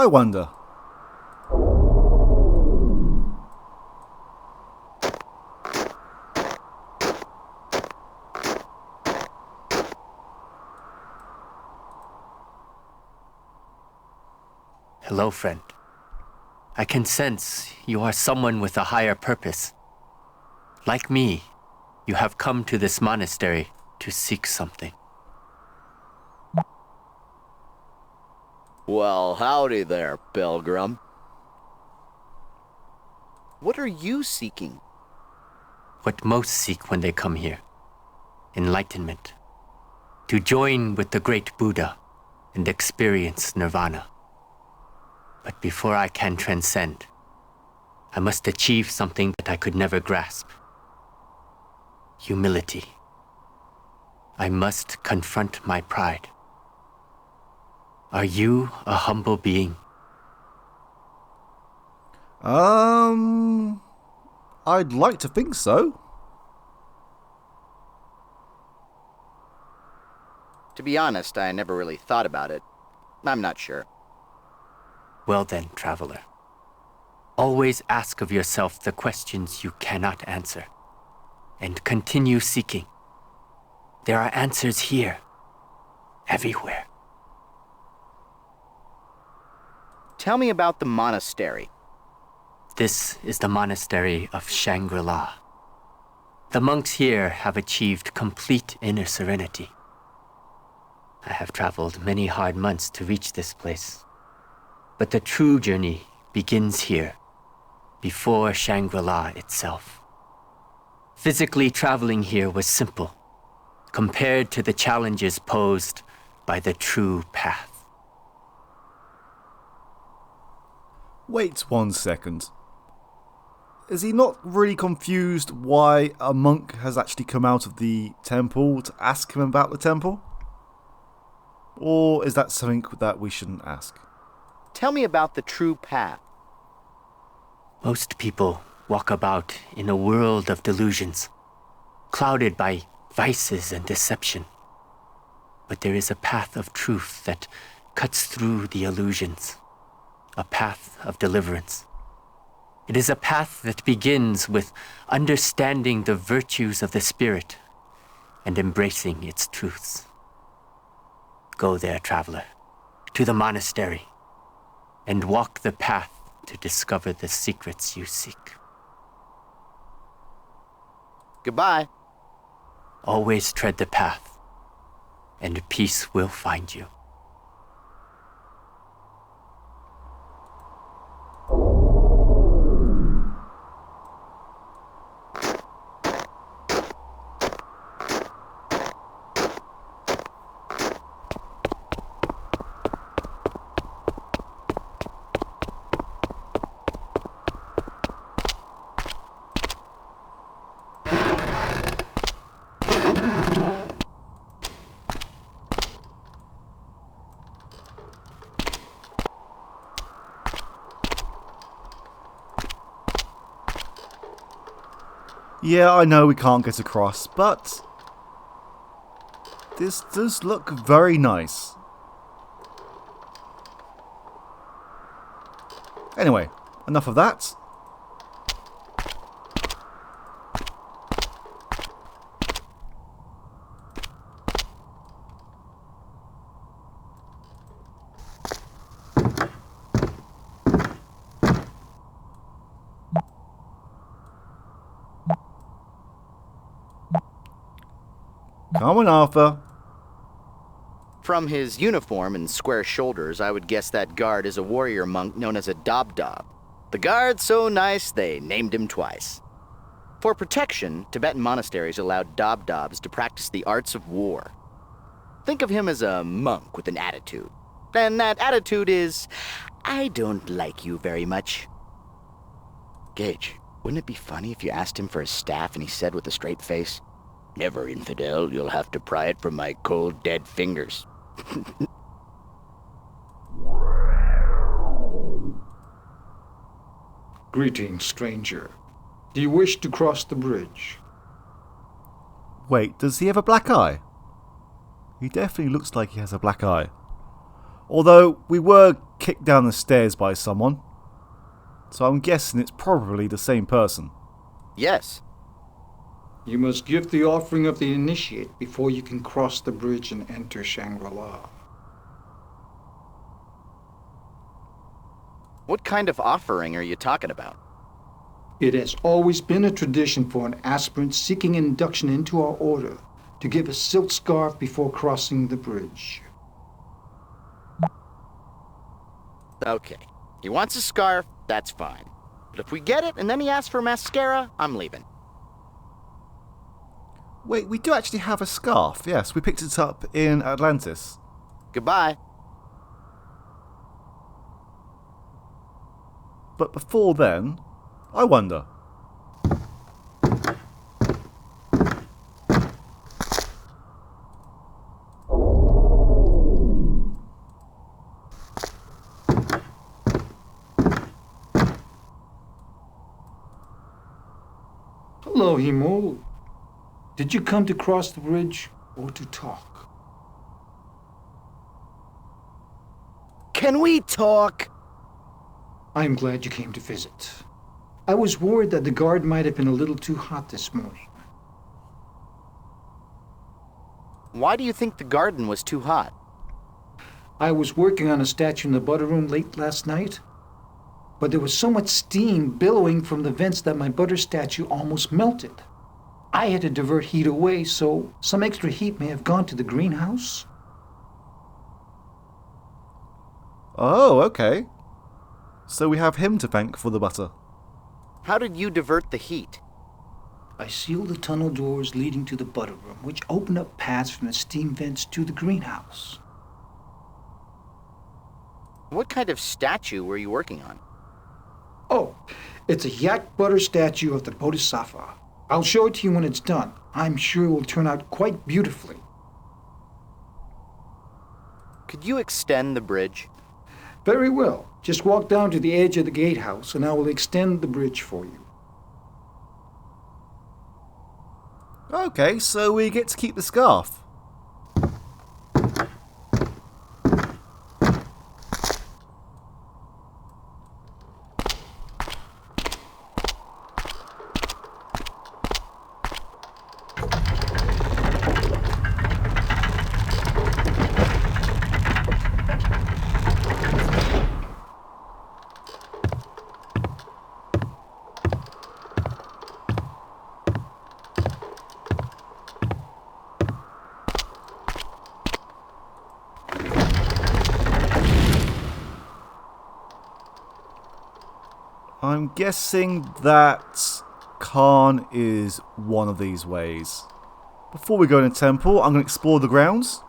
wonder. Hello, friend. I can sense you are someone with a higher purpose. Like me, you have come to this monastery to seek something. Well, howdy there, pilgrim. What are you seeking? What most seek when they come here: enlightenment. To join with the great Buddha and experience nirvana. But before I can transcend, I must achieve something that I could never grasp. Humility. I must confront my pride. Are you a humble being? I'd like to think so. To be honest, I never really thought about it. I'm not sure. Well then, traveler. Always ask of yourself the questions you cannot answer, and continue seeking. There are answers here, everywhere. Tell me about the monastery. This is the monastery of Shangri-La. The monks here have achieved complete inner serenity. I have traveled many hard months to reach this place. But the true journey begins here, before Shangri-La itself. Physically traveling here was simple, compared to the challenges posed by the true path. Wait 1 second. Is he not really confused why a monk has actually come out of the temple to ask him about the temple? Or is that something that we shouldn't ask? Tell me about the true path. Most people walk about in a world of delusions, clouded by vices and deception. But there is a path of truth that cuts through the illusions, a path of deliverance. It is a path that begins with understanding the virtues of the spirit and embracing its truths. Go there, traveler, to the monastery, and walk the path to discover the secrets you seek. Goodbye. Always tread the path, and peace will find you. Yeah, I know we can't get across, but this does look very nice. Anyway, enough of that. Come on, Arthur. From his uniform and square shoulders, I would guess that guard is a warrior monk known as a Dobdob. The guard's so nice, they named him twice. For protection, Tibetan monasteries allowed Dobdobs to practice the arts of war. Think of him as a monk with an attitude. And that attitude is, I don't like you very much. Gage, wouldn't it be funny if you asked him for his staff and he said with a straight face, "Never, infidel, you'll have to pry it from my cold, dead fingers." Greetings, stranger. Do you wish to cross the bridge? Wait, does he have a black eye? He definitely looks like he has a black eye. Although we were kicked down the stairs by someone. So I'm guessing it's probably the same person. Yes. You must give the offering of the initiate before you can cross the bridge and enter Shangri-La. What kind of offering are you talking about? It has always been a tradition for an aspirant seeking induction into our order to give a silk scarf before crossing the bridge. Okay. He wants a scarf, that's fine. But if we get it and then he asks for mascara, I'm leaving. Wait, we do actually have a scarf. Yes, we picked it up in Atlantis. Goodbye. But before then, I wonder. Hello, Himul. Did you come to cross the bridge or to talk? Can we talk? I am glad you came to visit. I was worried that the guard might have been a little too hot this morning. Why do you think the garden was too hot? I was working on a statue in the butter room late last night, but there was so much steam billowing from the vents that my butter statue almost melted. I had to divert heat away, so some extra heat may have gone to the greenhouse. Oh, okay. So we have him to thank for the butter. How did you divert the heat? I sealed the tunnel doors leading to the butter room, which opened up paths from the steam vents to the greenhouse. What kind of statue were you working on? Oh, it's a yak butter statue of the Bodhisattva. I'll show it to you when it's done. I'm sure it will turn out quite beautifully. Could you extend the bridge? Very well. Just walk down to the edge of the gatehouse and I will extend the bridge for you. Okay, so we get to keep the scarf. I'm guessing that Khan is one of these ways. Before we go in the temple, I'm going to explore the grounds.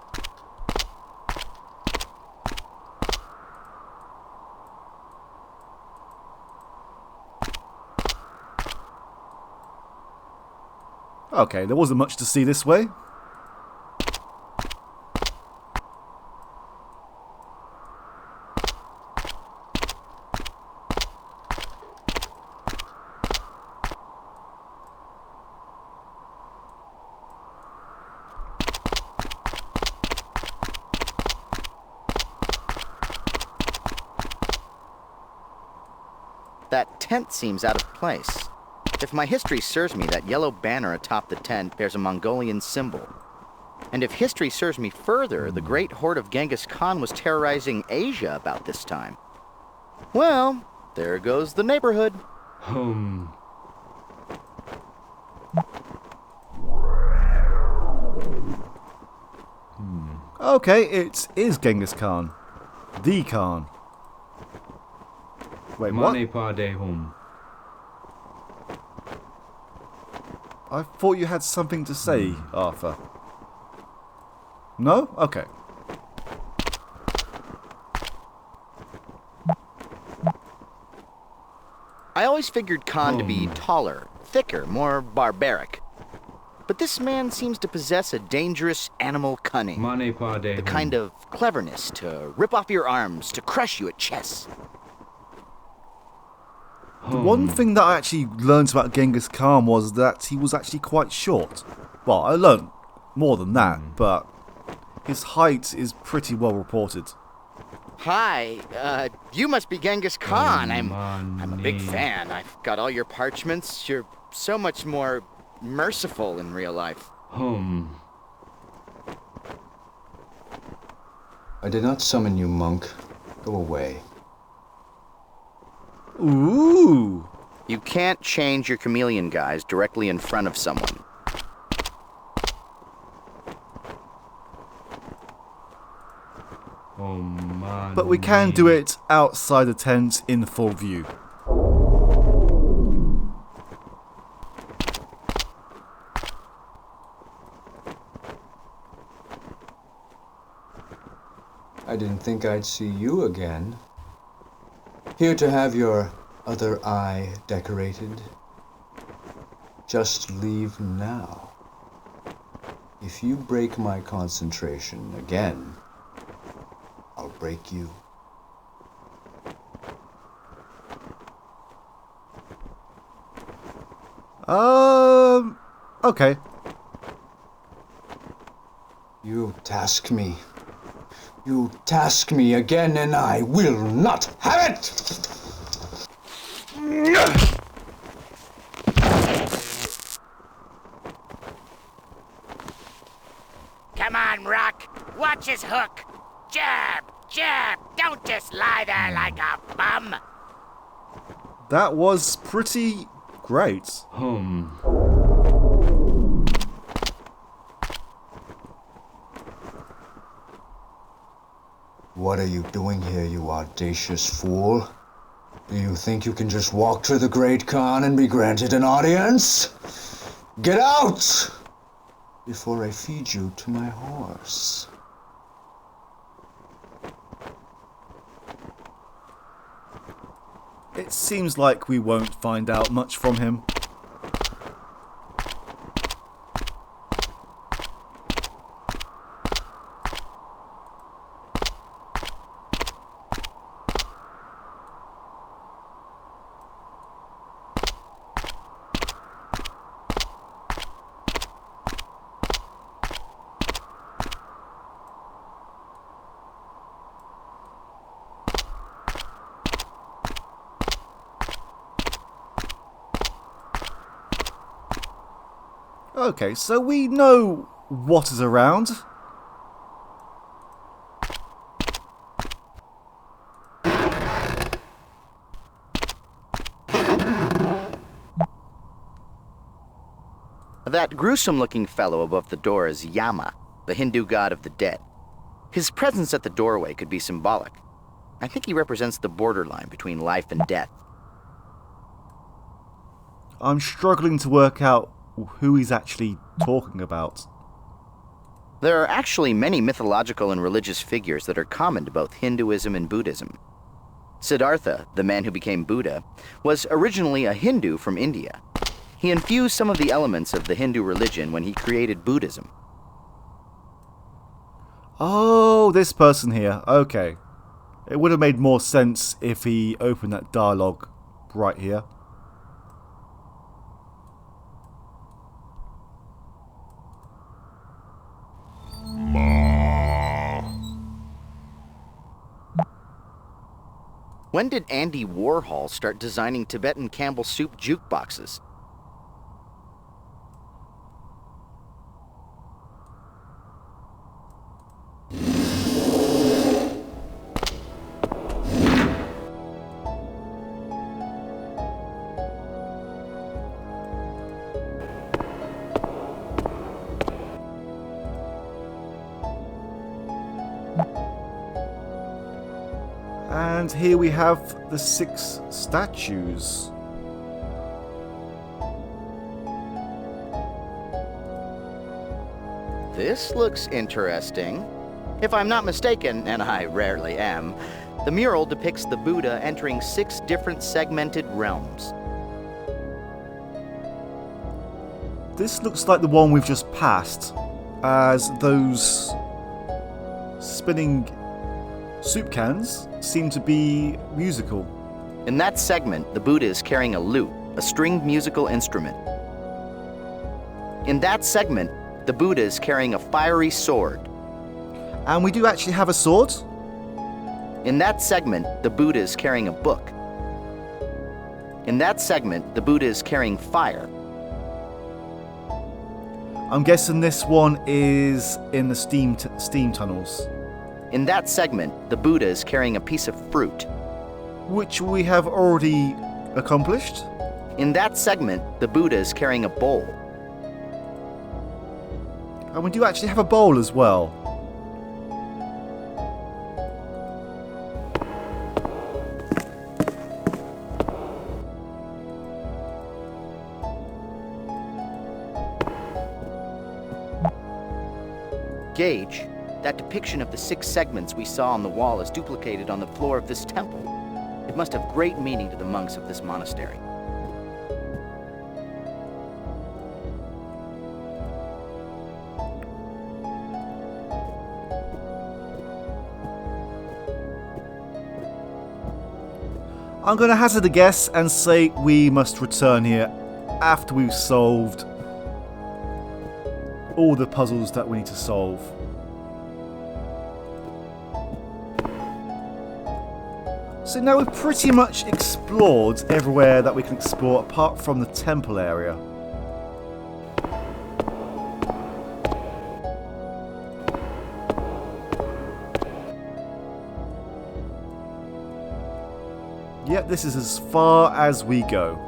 Okay, there wasn't much to see this way. That tent seems out of place. If my history serves me, that yellow banner atop the tent bears a Mongolian symbol. And if history serves me further, the great horde of Genghis Khan was terrorizing Asia about this time. Well, there goes the neighborhood. Okay, it is Genghis Khan. The Khan. Wait, what? I thought you had something to say, Arthur. No? Okay. I always figured Khan to be taller, thicker, more barbaric. But this man seems to possess a dangerous animal cunning. The kind of cleverness to rip off your arms, to crush you at chess. The one thing that I actually learned about Genghis Khan was that he was actually quite short. Well, I learned more than that, but his height is pretty well reported. Hi, you must be Genghis Khan. I'm a big fan. I've got all your parchments. You're so much more merciful in real life. I did not summon you, monk. Go away. Ooh. You can't change your chameleon guise directly in front of someone. But we can do it outside the tent in full view. I didn't think I'd see you again. Here to have your other eye decorated. Just leave now. If you break my concentration again, I'll break you. Okay. You task me. You task me again and I will not have it! Come on, Rock. Watch his hook. Jab, jab. Don't just lie there like a bum. That was pretty great. What are you doing here, you audacious fool? Do you think you can just walk to the Great Khan and be granted an audience? Get out! Before I feed you to my horse. It seems like we won't find out much from him. Okay, so we know what is around. That gruesome-looking fellow above the door is Yama, the Hindu god of the dead. His presence at the doorway could be symbolic. I think he represents the borderline between life and death. I'm struggling to work out who he's actually talking about. There are actually many mythological and religious figures that are common to both Hinduism and Buddhism. Siddhartha, the man who became Buddha, was originally a Hindu from India. He infused some of the elements of the Hindu religion when he created Buddhism. Oh, this person here. Okay. It would have made more sense if he opened that dialogue right here. When did Andy Warhol start designing Tibetan Campbell soup jukeboxes? And here we have the 6 statues. This looks interesting. If I'm not mistaken, and I rarely am, the mural depicts the Buddha entering 6 different segmented realms. This looks like the one we've just passed, as those spinning soup cans seem to be musical. In that segment, the Buddha is carrying a lute, a stringed musical instrument. In that segment, the Buddha is carrying a fiery sword. And we do actually have a sword? In that segment, the Buddha is carrying a book. In that segment, the Buddha is carrying fire. I'm guessing this one is in the steam tunnels, In that segment, the Buddha is carrying a piece of fruit. which we have already accomplished. In that segment, the Buddha is carrying a bowl. And we do actually have a bowl as well. Gage, that depiction of the 6 segments we saw on the wall is duplicated on the floor of this temple. It must have great meaning to the monks of this monastery. I'm going to hazard a guess and say we must return here after we've solved all the puzzles that we need to solve. So now we've pretty much explored everywhere that we can explore apart from the temple area. Yep, this is as far as we go.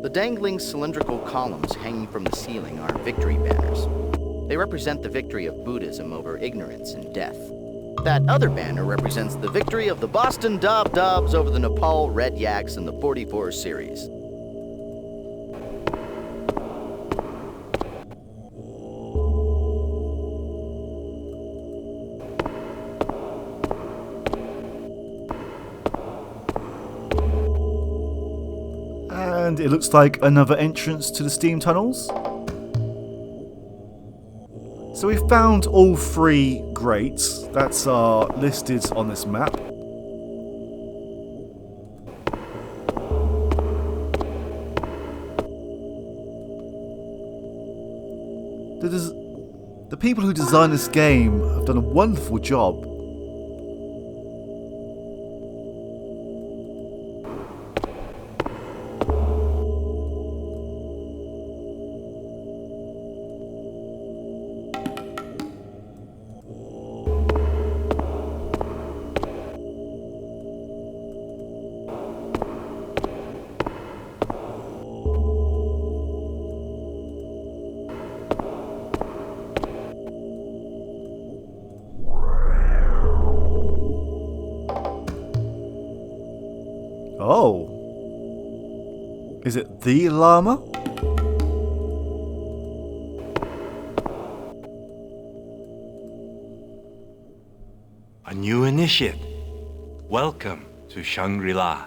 The dangling cylindrical columns hanging from the ceiling are victory banners. They represent the victory of Buddhism over ignorance and death. That other banner represents the victory of the Boston Dobs over the Nepal Red Yaks in the 44 series. And it looks like another entrance to the steam tunnels. So we've found all 3 grates that are listed on this map. The people who designed this game have done a wonderful job. Oh. Is it the Lama? A new initiate. Welcome to Shangri-La.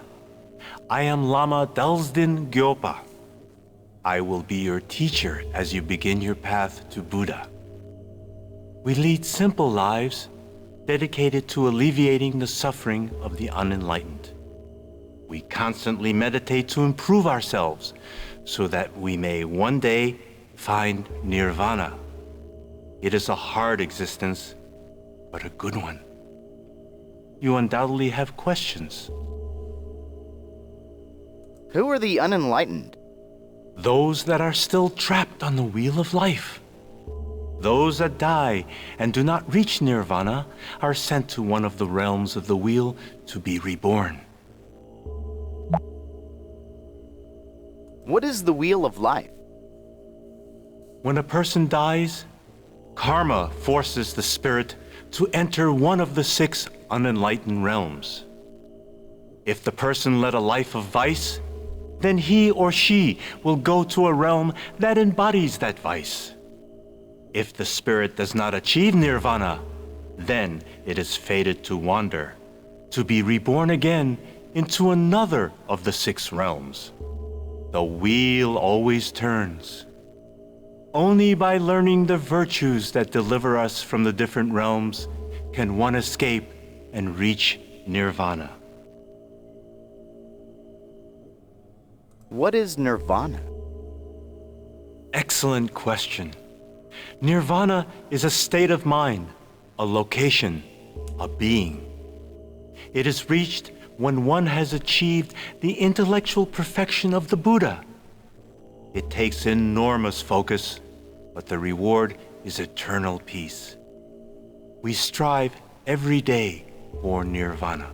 I am Lama Dalsdin Gyopa. I will be your teacher as you begin your path to Buddha. We lead simple lives dedicated to alleviating the suffering of the unenlightened. We constantly meditate to improve ourselves so that we may one day find nirvana. It is a hard existence, but a good one. You undoubtedly have questions. Who are the unenlightened? Those that are still trapped on the wheel of life. Those that die and do not reach nirvana are sent to one of the realms of the wheel to be reborn. What is the Wheel of Life? When a person dies, karma forces the spirit to enter one of the 6 unenlightened realms. If the person led a life of vice, then he or she will go to a realm that embodies that vice. If the spirit does not achieve nirvana, then it is fated to wander, to be reborn again into another of the 6 realms. The wheel always turns. Only by learning the virtues that deliver us from the different realms can one escape and reach nirvana. What is nirvana? Excellent question. Nirvana is a state of mind, a location, a being. It is reached when one has achieved the intellectual perfection of the Buddha. It takes enormous focus, but the reward is eternal peace. We strive every day for nirvana.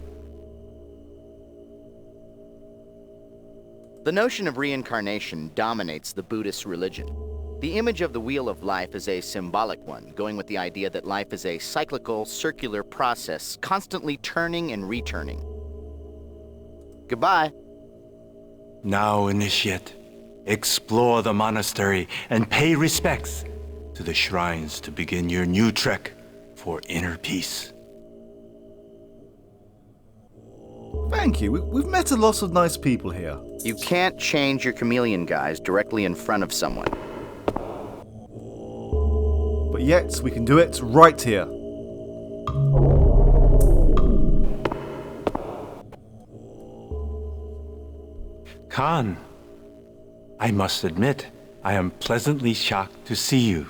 The notion of reincarnation dominates the Buddhist religion. The image of the Wheel of Life is a symbolic one, going with the idea that life is a cyclical, circular process, constantly turning and returning. Goodbye. Now, initiate, explore the monastery and pay respects to the shrines to begin your new trek for inner peace. Thank you. We've met a lot of nice people here. You can't change your chameleon guise directly in front of someone. But yet, we can do it right here. Khan, I must admit, I am pleasantly shocked to see you.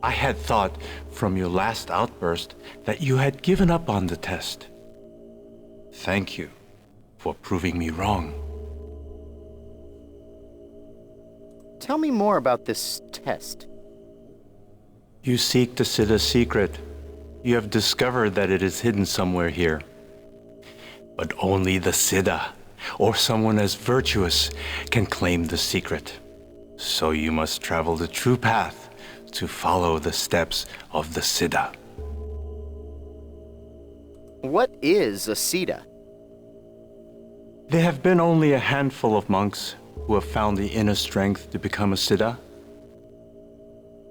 I had thought from your last outburst that you had given up on the test. Thank you for proving me wrong. Tell me more about this test. You seek the Siddha's secret. You have discovered that it is hidden somewhere here. But only the Siddha, or someone as virtuous, can claim the secret. So you must travel the true path to follow the steps of the Siddha. What is a Siddha? There have been only a handful of monks who have found the inner strength to become a Siddha.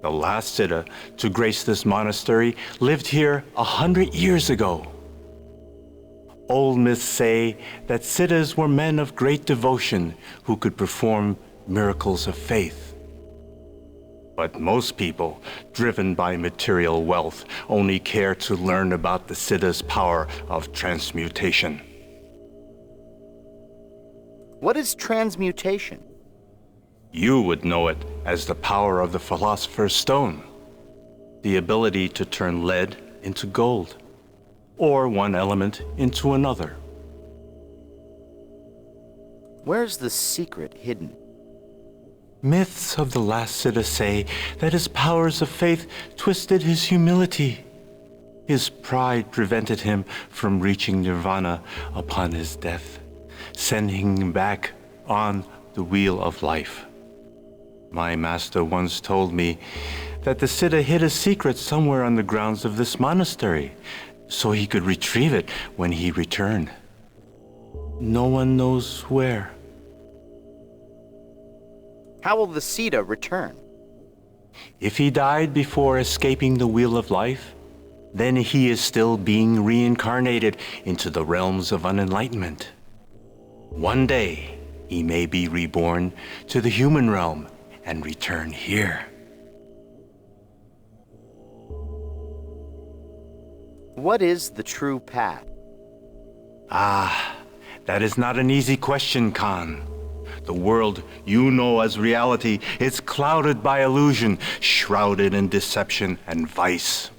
The last Siddha to grace this monastery lived here 100 years ago. Old myths say that Siddhas were men of great devotion who could perform miracles of faith. But most people, driven by material wealth, only care to learn about the Siddha's power of transmutation. What is transmutation? You would know it as the power of the Philosopher's Stone, the ability to turn lead into gold, or one element into another. Where's the secret hidden? Myths of the last Siddha say that his powers of faith twisted his humility. His pride prevented him from reaching nirvana upon his death, sending him back on the wheel of life. My master once told me that the Siddha hid a secret somewhere on the grounds of this monastery, so he could retrieve it when he returned. No one knows where. How will the Siddha return? If he died before escaping the wheel of life, then he is still being reincarnated into the realms of unenlightenment. One day, he may be reborn to the human realm and return here. What is the true path? Ah, that is not an easy question, Khan. The world you know as reality is clouded by illusion, shrouded in deception and vice.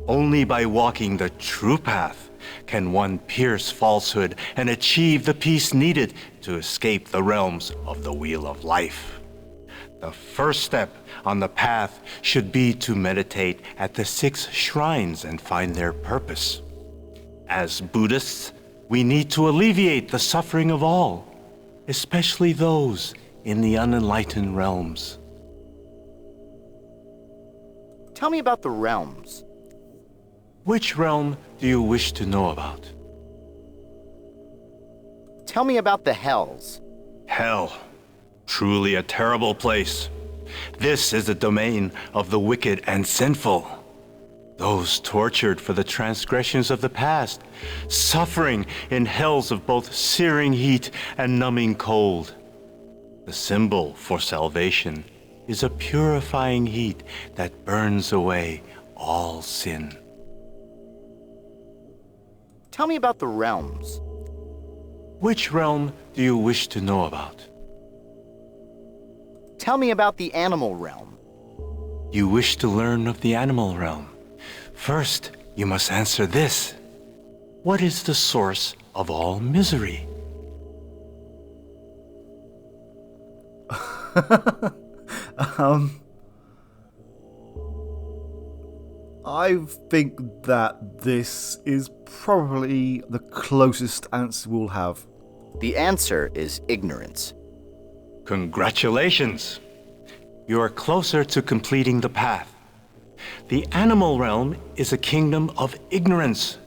Only by walking the true path can one pierce falsehood and achieve the peace needed to escape the realms of the Wheel of Life. The first step on the path should be to meditate at the 6 shrines and find their purpose. As Buddhists, we need to alleviate the suffering of all. especially those in the unenlightened realms. Tell me about the realms. Which realm do you wish to know about? Tell me about the hells. Hell. Truly a terrible place. This is the domain of the wicked and sinful. Those tortured for the transgressions of the past, suffering in hells of both searing heat and numbing cold. The symbol for salvation is a purifying heat that burns away all sin. Tell me about the realms. Which realm do you wish to know about? Tell me about the animal realm. You wish to learn of the animal realm. First, you must answer this. What is the source of all misery? I think that this is probably the closest answer we'll have. The answer is ignorance. Congratulations! You are closer to completing the path. The animal realm is a kingdom of ignorance.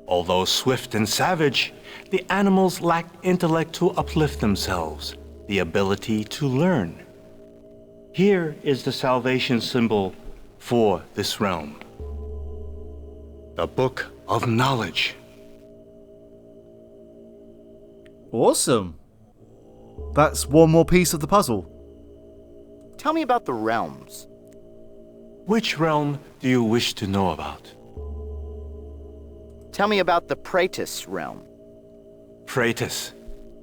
Although swift and savage, the animals lack intellect to uplift themselves, the ability to learn. Here is the salvation symbol for this realm. The Book of Knowledge. Awesome. That's one more piece of the puzzle. Tell me about the realms. Which realm do you wish to know about? Tell me about the Praetus realm. Praetus,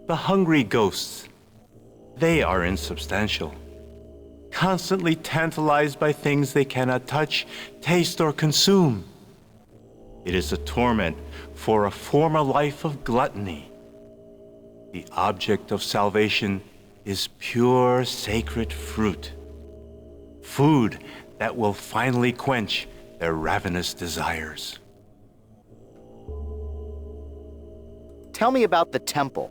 the hungry ghosts. They are insubstantial, constantly tantalized by things they cannot touch, taste, or consume. It is a torment for a former life of gluttony. The object of salvation is pure sacred fruit, food that will finally quench their ravenous desires. Tell me about the temple.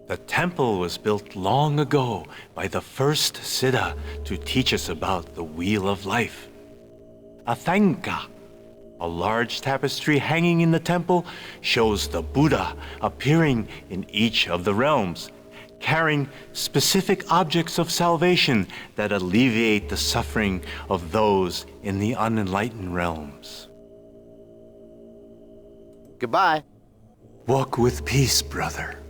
The temple was built long ago by the first Siddha to teach us about the wheel of life. Athanka, a large tapestry hanging in the temple, shows the Buddha appearing in each of the realms, carrying specific objects of salvation that alleviate the suffering of those in the unenlightened realms. Goodbye. Walk with peace, brother.